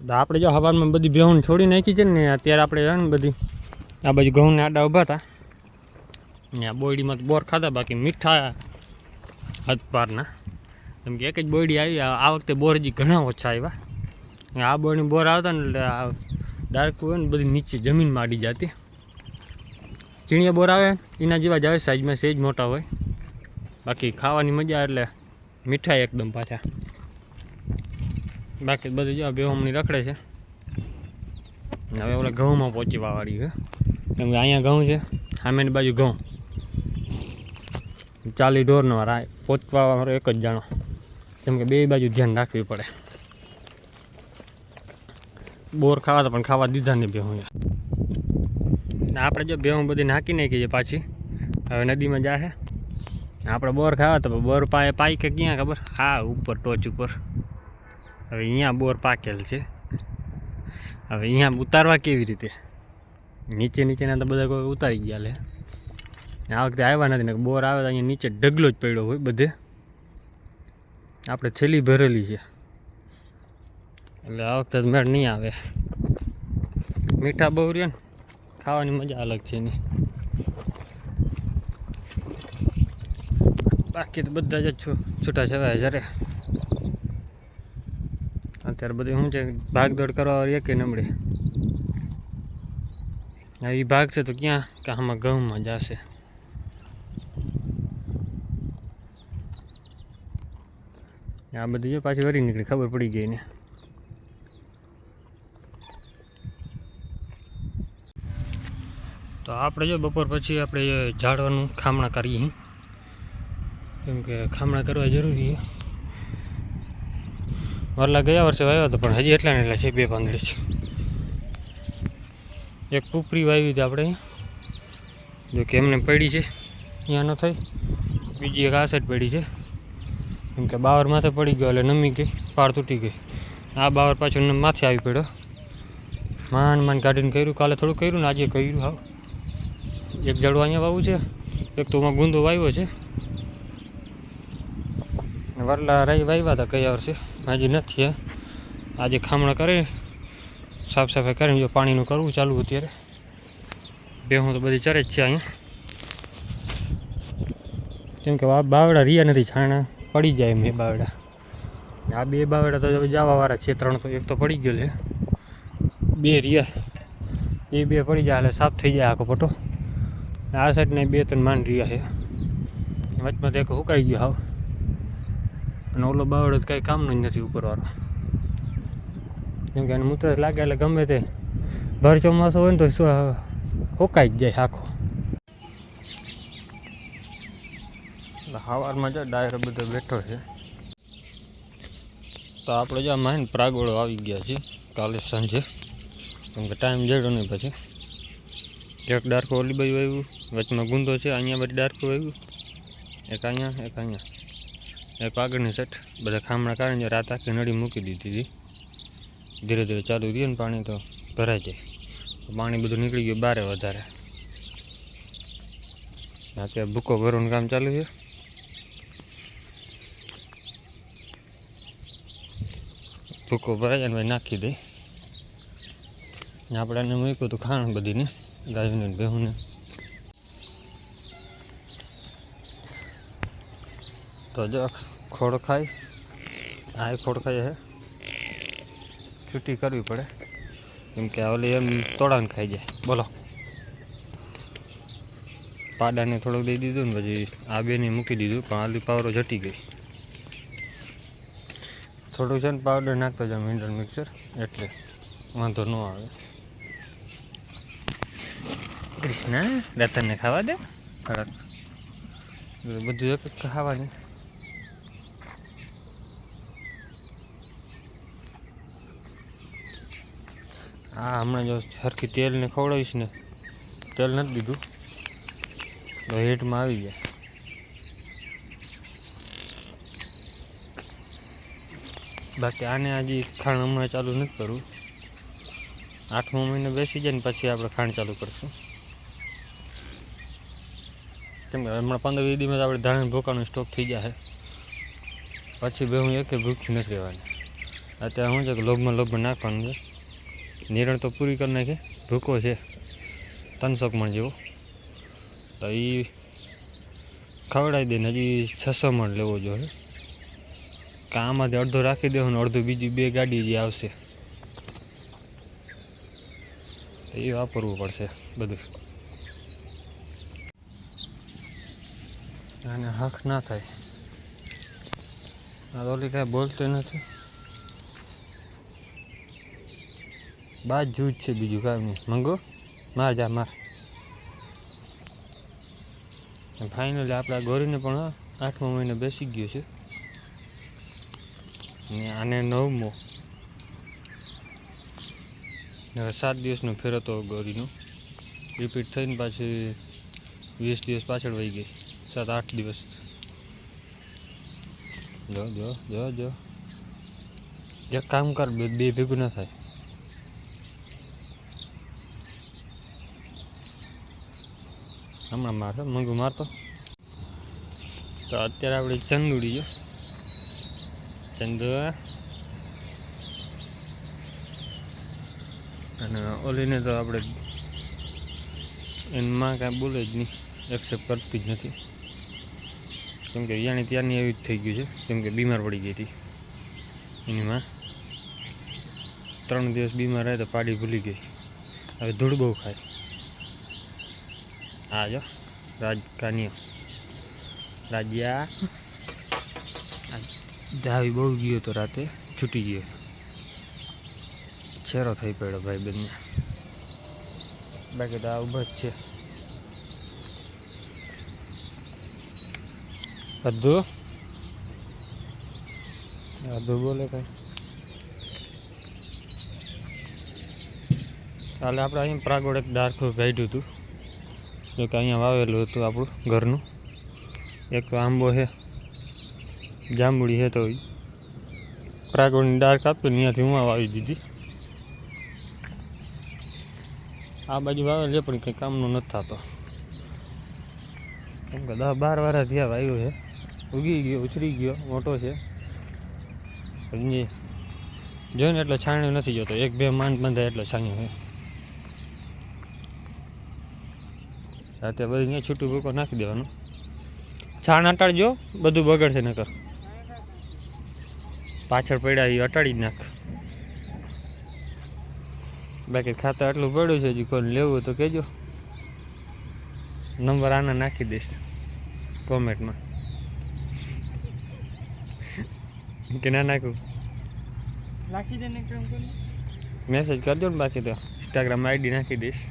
આપણે જો હવારમાં બધી ભેહું છોડી નાખી છે ને અત્યારે આપણે છે ને બધી આ બાજુ ઘઉંને આડા ઊભા હતા ને આ બોયડીમાં તો બોર ખાધા બાકી મીઠા હદપારના કેમ કે એક જ બોયડી આવી આ વખતે બોર હજી ઘણા ઓછા આવ્યા આ બોયડી બોર આવતા ને એટલે આ ડાર્ક હોય ને બધી નીચે જમીનમાં આડી જતી ચીણિયા બોર આવે એના જેવા જ આવે સાઈઝમાં સેજ મોટા હોય બાકી ખાવાની મજા એટલે મીઠાઈ એકદમ પાછા બાકી બધું જો બેહમણી રખડે છે હવે ઓલા ઘઉંમાં પહોંચી વાવાળી છે કેમ કે અહીંયા ઘઉં છે સામેની બાજુ ઘઉં 40 ઢોરનો પહોંચવા એક જ જાણો કેમ કે બે બાજુ ધ્યાન રાખવી પડે બોર ખાવા પણ ખાવા દીધા નહીં બેહું આપણે જો બેહું બધી નાખી નાખી છે પાછી હવે નદીમાં જાશે આપણે બોર ખાવા તો બોર પાઈ કે ક્યાં ખબર હા ઉપર ટોચ ઉપર હવે અહીંયા બોર પાકેલ છે હવે અહીંયા ઉતારવા કેવી રીતે નીચેના તો બધા કોઈ ઉતારી ગયા લે આ વખતે આવ્યા નથી ને બોર આવે તો અહીંયા નીચે ઢગલો જ પડ્યો હોય બધે આપણે થેલી ભરેલી છે એટલે આ વખતે મેળ નહીં આવે મીઠા બહુ રહે ને ખાવાની મજા અલગ છે એની બાકી તો બધા જ છૂટા છવાયા જ્યારે અત્યારે બધું શું છે ભાગદોડ કરવા વાળી કે નમળી એ ભાગ છે તો ક્યાં કે આમાં ઘઉંમાં જશે આ બધી જો પાછી વરી નીકળી ખબર પડી ગઈ ને તો આપણે જો બપોર પછી આપણે ઝાડવાનું ખામણા કરીએ કેમ કે ખામણા કરવા જરૂરી છે વરલા ગયા વર્ષે વાવ્યો હતો પણ હજી એટલા ને એટલા છે 2 પાંદડી છે એક કુપરી વાવી હતી આપણે જો કે એમને પડી છે અહીંયા ન થઈ બીજી એક આ સાઈડ પડી છે કેમ કે બાવર માથે પડી ગયો એટલે નમી ગઈ પાળ તૂટી ગઈ આ બાવર પાછું માથે આવી પડ્યો માંડ કાઢીને કર્યું કાલે થોડું કર્યું ને આજે કર્યું હાવ એક ઝાડું અહીંયા વાવું છે એક તો એમાં ગુંદો વાવ્યો છે વરલા રાઈ વાવ્યા હતા ગયા વર્ષે હજી નથી આજે ખામણા કરી સાફ સફાઈ કરીને જો પાણીનું કરવું ચાલુ અત્યારે બેહું તો બધી ચરે જ છે અહીંયા કેમ કે આ બાવડા રહ્યા નથી છાણા પડી જાય એમ એ બાવડા આ 2 બાવડા તો જવાવાળા છે 3 તો એક તો પડી ગયો છે 2 રહ્યા એ 2 પડી જાય એટલે સાફ થઈ જાય આખો પટો આ સાઈડને 2-3 માંડ રહ્યા છે વચમાં તો એક સુકાઈ ગયો હાવ અને ઓલો બાવડો તો કંઈ કામનો જ નથી ઉપરવાળો કેમ કે એને મૂત્ર લાગે એટલે ગમે તે ભર ચોમાસો હોય ને તો સુકાઈ જ જાય આખો સવારમાં જો ડાયરો બધો બેઠો છે તો આપણે જો માહિન પ્રાગોળો આવી ગયા છે કાલે સાંજે કેમ કે ટાઈમ જડ્યો નહીં પછી એક ડાર્કો ઓલી બાજુ આવ્યું વચમાં ગુંદો છે અહીંયા બધી ડાર્કો આવ્યું એક અહીંયા એક આગળની સેટ બધા ખામણા કાઢીને રાત આખી નળી મૂકી દીધી હતી ધીરે ધીરે ચાલુ રહ્યું ને પાણી તો ભરાઈ જાય પાણી બધું નીકળી ગયું બારે વધારે અત્યારે ભૂકો ભરવાનું કામ ચાલુ છે ભૂકો ભરાઈ જાય ભાઈ નાખી દઈ આપણે એને મૂક્યું હતું ખાણ બધીને ગાયોને ભેહુંને તો જો ખોડ ખાય આ ખોડ ખાય હે છૂટી કરવી પડે કેમ કે ઓલી એમ તોડાને ખાઈ જાય બોલો પાડાને થોડુંક દઈ દીધું ને પછી આ બેને મૂકી દીધું પણ આલી પાવરો જટી ગઈ થોડું છે ને પાવડર નાખતો જાવ મિનરલ મિક્સર એટલે વાંધો ન આવે કૃષ્ણ રતનને ખાવા દે ખરાબ બધું એક ખાવાની હા હમણાં જો સરખી તેલને ખવડાવીશ ને તેલ નથી દીધું તો હેઠમાં આવી જાય બાકી આને હજી ખાણ હમણાં ચાલુ નથી કરવું 8મો મહિનો બેસી જાય ને પછી આપણે ખાણ ચાલુ કરશું કેમ કે હમણાં 15-20 દિવસ આપણે ધાણા ભૂકાનો સ્ટોક થઈ જાય પછી બે હું એકે ભૂખી નથી રહેવાની અત્યારે શું છે કે લોભમાં નાખવાનું છે. નિરણ તો પૂરી કરી નાખી, ભૂકો છે 300 મણ જેવો, તો એ ખવડાવી દઈને હજી 600 મણ લેવો જોઈએ. કે આમાંથી અડધો રાખી દેવું ને અડધું બીજી 2 ગાડી જે આવશે એ વાપરવું પડશે બધું. અને હક ના થાય. આ ઓલી કાંઈ બોલતો નથી, બાજ જૂજ છે, બીજું કાંઈ નહીં. મંગો માર જા માર. ફાઇનલી આપણા ગોરીને પણ 8મા મહિને બેસી ગયો છે ને આને 9મો. હવે 7 દિવસનો ફેર હતો ગોરીનો, રિપીટ થઈને પાછી 20 દિવસ પાછળ વહી ગઈ, 7-8 દિવસ. જો જો જો જો એક કામ કર, બે ભેગું ના થાય. હમણાં મારતો મંગુ મારતો. તો અત્યારે આપણે ચંદુડી જો ચંદુ, અને ઓલીને તો આપણે એની માં કાંઈ બોલે જ નહીં, એક્સેપ્ટ કરતી જ નથી. કેમ કે યાની ત્યારની એવી જ થઈ ગયું છે, કેમ કે બીમાર પડી ગઈ હતી એની માં. 3 દિવસ બીમાર રહે તો પાડી ભૂલી ગઈ. હવે ધૂળ બહુ ખાય. આ જો રાજકાનિયો રાજ્યા ધાવી બહુ ગયો તો રાતે, છૂટી ગયો, છેરો થઈ પડ્યો ભાઈ બંને. બાકી તો આ ઊભા જ છે. અધુ બોલે કઈ. કાલે આપણે અહીંયા પ્રાગોડ એક ડાર્ખું કાઢ્યું હતું, જો કે અહીંયા વાવેલું હતું આપણું ઘરનું. એક તો આંબો છે, જાંબુડી છે, તો પ્રાગોડની ડાર્ક આપી ત્યાંથી હું વાવી દીધી. આ બાજુ વાવેલ છે પણ કંઈ કામનું નથી થતો, કેમ કે 10-12 વાર થયા વાવ્યું છે. ઉગી ગયો, ઉછળી ગયો, મોટો છે. પણ જોઈને એટલે છાણ્યું નથી જોતો, 1-2 માંડ બંધાય એટલે છાણ્યું છે. અત્યારે બધું અહીંયા છૂટું ભૂકો નાખી દેવાનું. છાણ હટાડજો, બધું બગડશે નકર. પાછળ પડ્યા એ હટાડી જ નાખ. બાકી ખાતર આટલું પડ્યું છે, હજી કોઈ લેવું તો કહેજો, નંબર આના નાખી દઈશ કોમેન્ટમાં. કે ના નાખું, નાખી દે ને, મેસેજ કરજો ને. બાકી તો ઇન્સ્ટાગ્રામ આઈડી નાખી દઈશ.